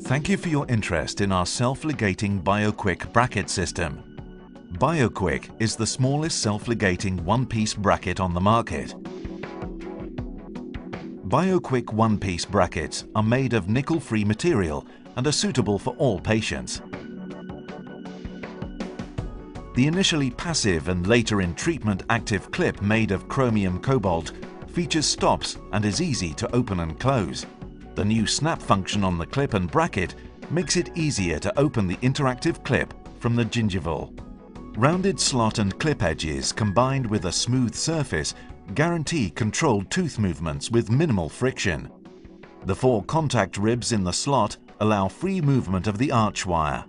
Thank you for your interest in our self-ligating BioQuick bracket system. BioQuick is the smallest self-ligating one-piece bracket on the market. BioQuick one-piece brackets are made of nickel-free material and are suitable for all patients. The initially passive and later in treatment active clip made of chromium cobalt features stops and is easy to open and close. The new snap function on the clip and bracket makes it easier to open the interactive clip from the gingival. Rounded slot and clip edges combined with a smooth surface guarantee controlled tooth movements with minimal friction. The 4 contact ribs in the slot allow free movement of the arch wire.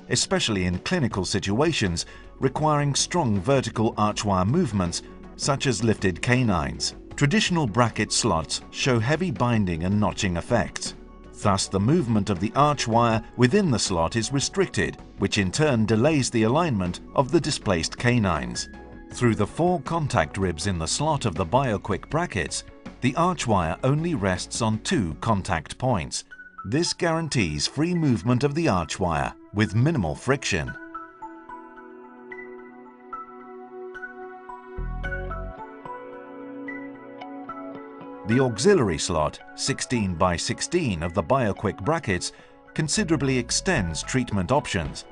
Especially in clinical situations requiring strong vertical arch wire movements such as lifted canines, traditional bracket slots show heavy binding and notching effects. Thus, the movement of the arch wire within the slot is restricted, which in turn delays the alignment of the displaced canines. Through the 4 contact ribs in the slot of the BioQuick brackets, the arch wire only rests on 2 contact points. This guarantees free movement of the arch wire with minimal friction. The auxiliary slot, 16 by 16 of the BioQuick brackets, considerably extends treatment options.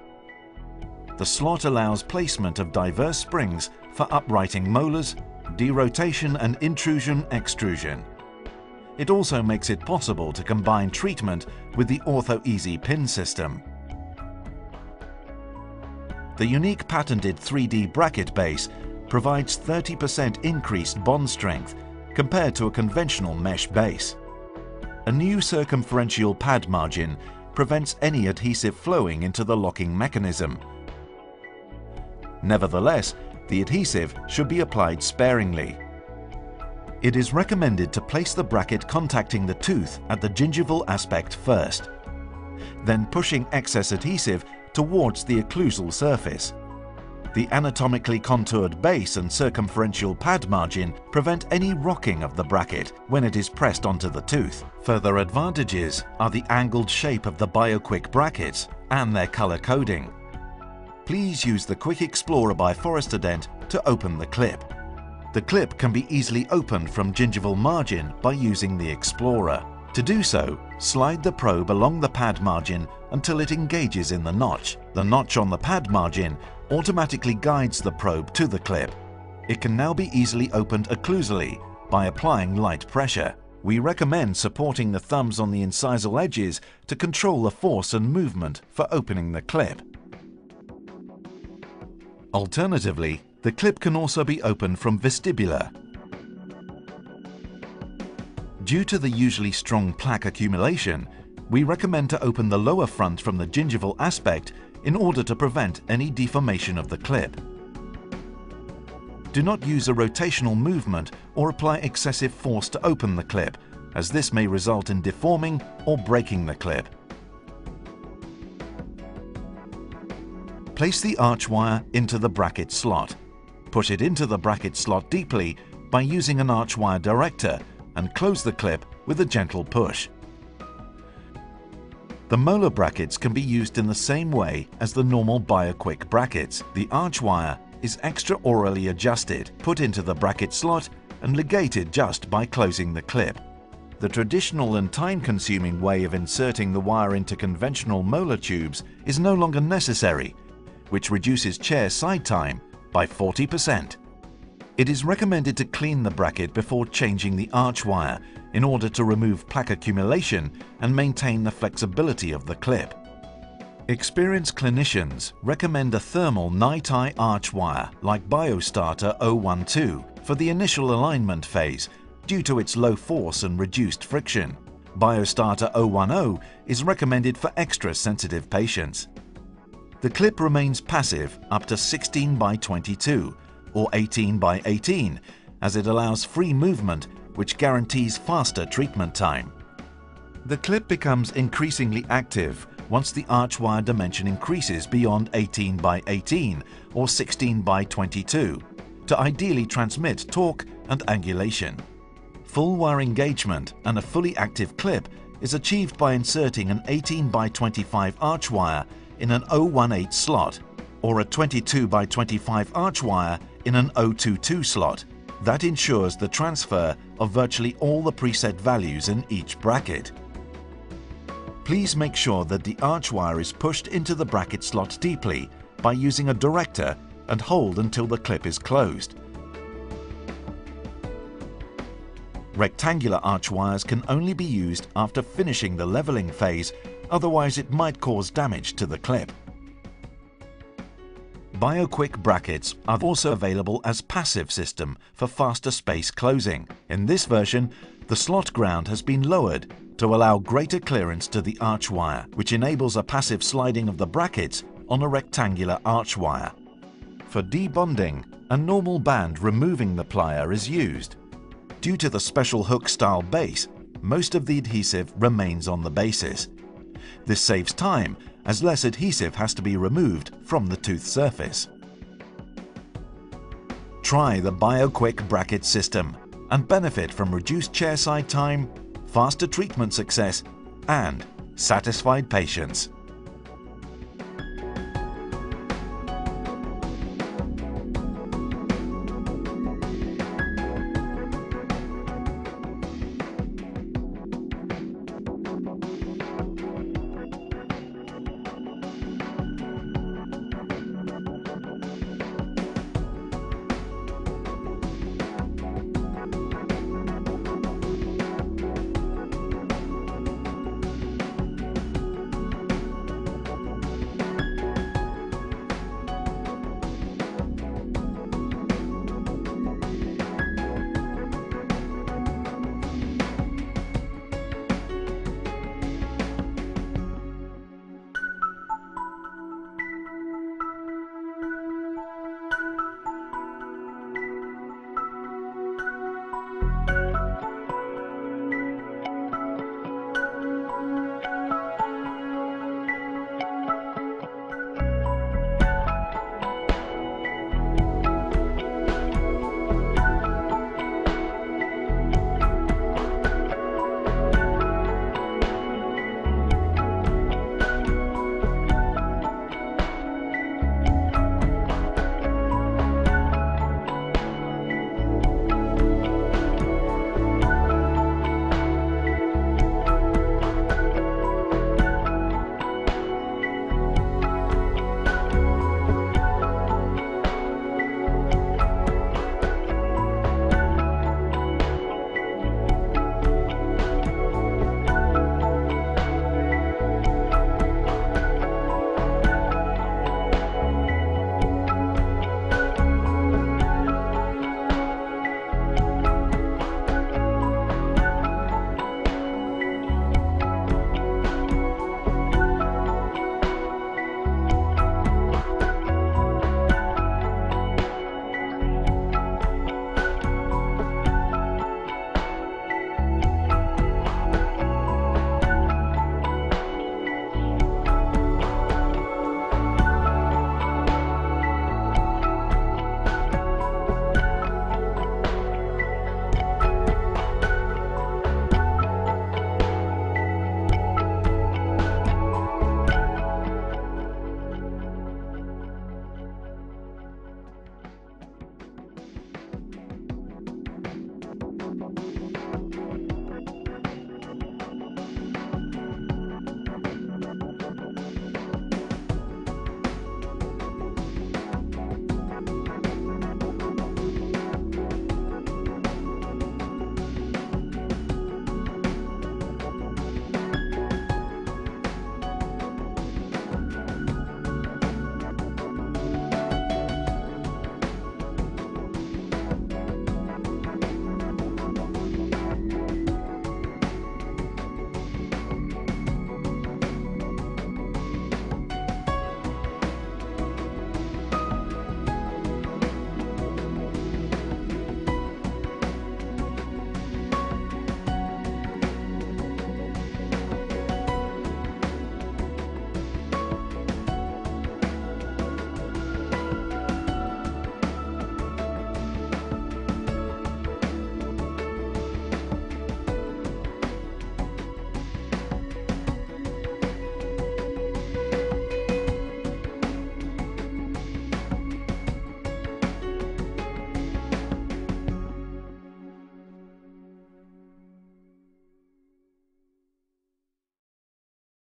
The slot allows placement of diverse springs for uprighting molars, derotation and intrusion-extrusion. It also makes it possible to combine treatment with the Ortho-Easy pin system. The unique patented 3D bracket base provides 30% increased bond strength compared to a conventional mesh base. A new circumferential pad margin prevents any adhesive flowing into the locking mechanism. Nevertheless, the adhesive should be applied sparingly. It is recommended to place the bracket contacting the tooth at the gingival aspect first, then pushing excess adhesive towards the occlusal surface. The anatomically contoured base and circumferential pad margin prevent any rocking of the bracket when it is pressed onto the tooth. Further advantages are the angled shape of the BioQuick brackets and their color coding. Please use the Quick Explorer by ForestaDent to open the clip. The clip can be easily opened from gingival margin by using the Explorer. To do so, slide the probe along the pad margin until it engages in the notch. The notch on the pad margin automatically guides the probe to the clip. It can now be easily opened occlusally by applying light pressure. We recommend supporting the thumbs on the incisal edges to control the force and movement for opening the clip. Alternatively, the clip can also be opened from vestibular. Due to the usually strong plaque accumulation, we recommend to open the lower front from the gingival aspect in order to prevent any deformation of the clip. Do not use a rotational movement or apply excessive force to open the clip, as this may result in deforming or breaking the clip. Place the arch wire into the bracket slot. Push it into the bracket slot deeply by using an arch wire director and close the clip with a gentle push. The molar brackets can be used in the same way as the normal BioQuick brackets. The arch wire is extraorally adjusted, put into the bracket slot and ligated just by closing the clip. The traditional and time-consuming way of inserting the wire into conventional molar tubes is no longer necessary, which reduces chair side time by 40%. It is recommended to clean the bracket before changing the arch wire in order to remove plaque accumulation and maintain the flexibility of the clip. Experienced clinicians recommend a thermal night-eye arch wire like BioStarter 012 for the initial alignment phase due to its low force and reduced friction. BioStarter 010 is recommended for extra sensitive patients. The clip remains passive up to 16 by 22 or 18 by 18 as it allows free movement which guarantees faster treatment time. The clip becomes increasingly active once the arch wire dimension increases beyond 18 by 18 or 16 by 22 to ideally transmit torque and angulation. Full wire engagement and a fully active clip is achieved by inserting an 18 by 25 arch wire in an 018 slot or a 22 by 25 arch wire in an 022 slot. That ensures the transfer of virtually all the preset values in each bracket. Please make sure that the arch wire is pushed into the bracket slot deeply by using a director and hold until the clip is closed. Rectangular arch wires can only be used after finishing the leveling phase, otherwise it might cause damage to the clip. BioQuick brackets are also available as passive system for faster space closing. In this version, the slot ground has been lowered to allow greater clearance to the arch wire, which enables a passive sliding of the brackets on a rectangular arch wire. For debonding, a normal band removing the plier is used. Due to the special hook-style base, most of the adhesive remains on the bases. This saves time, as less adhesive has to be removed from the tooth surface. Try the BioQuick bracket system and benefit from reduced chairside time, faster treatment success, and satisfied patients.